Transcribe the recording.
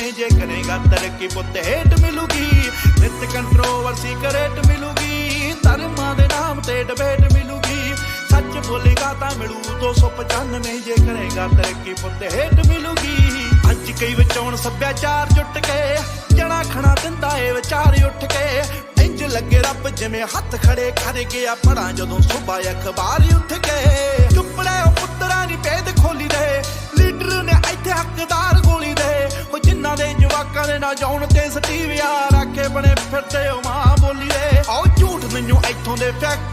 में जे करेगा तरक्की पुत हेठ मिलूगी नित कंट्रोवर्सी करेट मिलूगी धर्मां दे नाम ते डिबेट मिलूगी सच बोलेगा तां मिलू 295 जे करेगा तरक्की पुत हेठ मिलूगी अज कई विचौण सभ्याचार जुट के जड़ा खड़ा दिंदा ए विचार उठ के इंज लगे रब जिवें हथ खड़े कर गया पढ़ा जदों सुबह अखबार उठ के चुपड़े पुत्तरा नी भेद खोली दे लीडर ने इत्थे हकदार गोली दे ओ जिन्हां दे जवाकां दे ना जाउण ते स्टीव यार आखे बने फिरदे ओ मां बोली दे आओ झूठ मैनू इत्थों दे फैक्ट